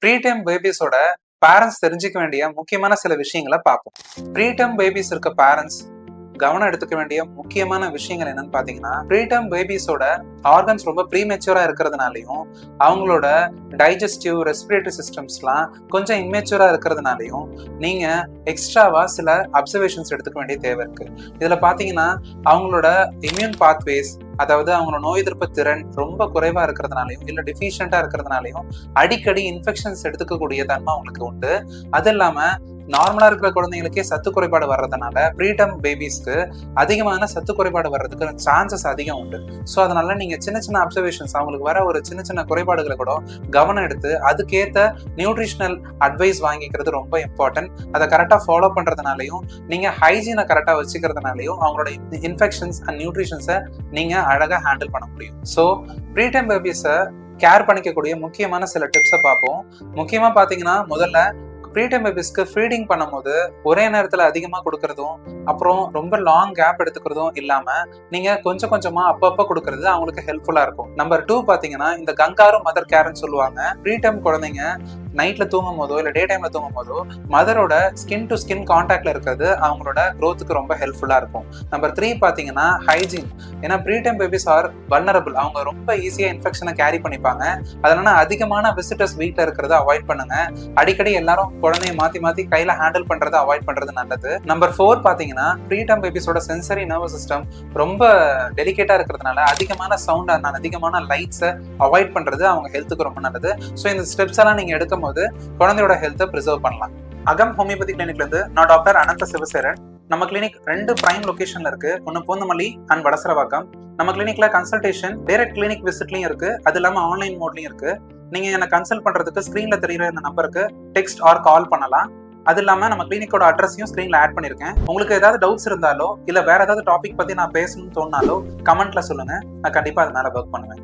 Preterm பேபிஸோட parents தெரிஞ்சுக்க வேண்டிய முக்கியமான சில விஷயங்களை பார்ப்போம். ப்ரீடம் பேபிஸ் இருக்க பேரண்ட்ஸ் கவனம் எடுத்துக்க வேண்டிய முக்கியமான விஷயங்கள் என்னன்னு பாத்தீங்கன்னா, ப்ரீடம் பேபிஸோட ஆர்கன்ஸ் ரொம்ப ப்ரீமெச்சூரா இருக்கிறதுனாலையும், அவங்களோட டைஜஸ்டிவ் ரெஸ்பிரேட்டரி சிஸ்டம்ஸ்லாம் கொஞ்சம் இம்மெச்சூரா இருக்கிறதுனாலையும் நீங்க எக்ஸ்ட்ராவா சில அப்சர்வேஷன்ஸ் எடுத்துக்க வேண்டிய தேவை இருக்கு. இதுல பாத்தீங்கன்னா அவங்களோட இம்யூன் பாத்வேஸ், அதாவது அவங்களோட நோய் எதிர்ப்பு திறன் ரொம்ப குறைவா இருக்கிறதுனாலையும் இல்ல டிஃபிஷியண்டா இருக்கிறதுனாலையும் அடிக்கடி இன்ஃபெக்ஷன்ஸ் எடுத்துக்கக்கூடிய தன்மை அவங்களுக்கு உண்டு. அது இல்லாம நார்மலா இருக்கிற குழந்தைங்களுக்கே சத்து குறைபாடு வர்றதுனால ப்ரீடம் பேபிஸ்க்கு அதிகமான சத்து குறைபாடு வர்றதுக்கு சான்சஸ் அதிகம் உண்டு. ஸோ அதனால நீங்க சின்ன சின்ன அப்சர்வேஷன்ஸ், அவங்களுக்கு வர ஒரு சின்ன சின்ன குறைபாடுகளை கூட கவனம் எடுத்து அதுக்கேற்ற நியூட்ரிஷனல் அட்வைஸ் வாங்கிக்கிறது ரொம்ப இம்பார்ட்டன்ட். அதை கரெக்டா ஃபாலோ பண்றதுனாலையும் நீங்க ஹைஜீனை கரெக்டா வச்சுக்கிறதுனாலையும் அவங்களோட இன்ஃபெக்ஷன்ஸ் அண்ட் நியூட்ரிஷன்ஸை நீங்க அழகா ஹேண்டில் பண்ண முடியும். ஸோ ப்ரீடம் பேபிஸை கேர் பண்ணிக்கக்கூடிய முக்கியமான சில டிப்ஸை பார்ப்போம். முக்கியமா பாத்தீங்கன்னா, முதல்ல ப்ரீடம் பேபிஸ்க்கு ஃபீடிங் பண்ணும்போது ஒரே நேரத்துல அதிகமா கொடுக்கறதும் அப்புறம் ரொம்ப லாங் கேப் எடுத்துக்கிறதும் இல்லாம நீங்க கொஞ்சம் கொஞ்சமா அப்பப்ப கொடுக்கறது அவங்களுக்கு ஹெல்ப்ஃபுல்லா இருக்கும். நம்பர் 2 பாத்தீங்கன்னா, இந்த கங்காரு மதர் கேர்ன்னு சொல்லுவாங்க. ப்ரீடம் குழந்தைங்க நைட்ல தூங்கும் போதோ இல்ல டே டைம்ல தூங்கும் போதோ மதரோட ஸ்கின் டு ஸ்கின் கான்டாக்ட்ல இருக்கிறது அவங்களோட க்ரோத்துக்கு ரொம்ப ஹெல்ப்ஃபுல்லா இருக்கும். நம்பர் 3 பாத்தீங்கன்னா ஹைஜீன். ஏன்னா ப்ரீடம் பேபிஸ் ஆர் வல்னரபிள், அவங்க ரொம்ப ஈஸியா இன்ஃபெக்ஷனை கேரி பண்ணிப்பாங்க. அதனால அதிகமான விசிட்டர்ஸ் வீட்டில் இருக்கிறத அவாய்ட் பண்ணுங்க. அடிக்கடி எல்லாரும் குழந்தைய மாத்தி கையில ஹேண்டில் பண்றதை அவாய்ட் பண்றது நல்லது. நம்பர் 4 பாத்தீங்கன்னா, ப்ரீடம் பேபிஸோட சென்சரி நர்வஸ் சிஸ்டம் ரொம்ப டெலிகேட்டா இருக்கிறதுனால அதிகமான சவுண்ட் அண்ட் அதிகமான லைட்ஸை அவாய்ட் பண்றது அவங்க ஹெல்த்துக்கு ரொம்ப நல்லது. ஸோ இந்த ஸ்டெப்ஸ் எல்லாம் நீங்க எடுக்கும் போது குழந்தையோட ஹெல்த்தை ப்ரிசர்வ் பண்ணலாம். அகம் ஹோமியோபதி கிளினிக்ல இருந்து நான் டாக்டர் அனந்த சிவசேரன். நம்ம கிளினிக் 2 பிரைம் லொகேஷன்ல இருக்கு. ஒன்னு பூந்தமல்லி அண்ட் வடசரவாக்கம். நம்ம கிளினிக்ல கன்சல்டேஷன் டைரக்ட் கிளினிக் விசிட்லயும் இருக்கு, அது இல்லாம ஆன்லைன் மோட்லயும் இருக்கு. நீங்க என்ன கன்சல்ட் பண்றதுக்கு ஸ்கிரீன்ல தெரியுற இந்த நம்பருக்கு டெக்ஸ்ட் ஆர் கால் பண்ணலாம். அது இல்லாம நம்ம கிளினிக்கோட அட்ரஸையும் ஸ்கிரீன்ல ஆட் பண்ணிருக்கேன். உங்களுக்கு ஏதாவது டவுட்ஸ் இருந்தாலோ இல்ல வேற ஏதாவது டாபிக் பத்தி நான் பேசணும்னு தோணுனாலோ கமெண்ட்ல சொல்லுங்க, நான் கண்டிப்பா அது மேல ஒர்க் பண்ணுவேன்.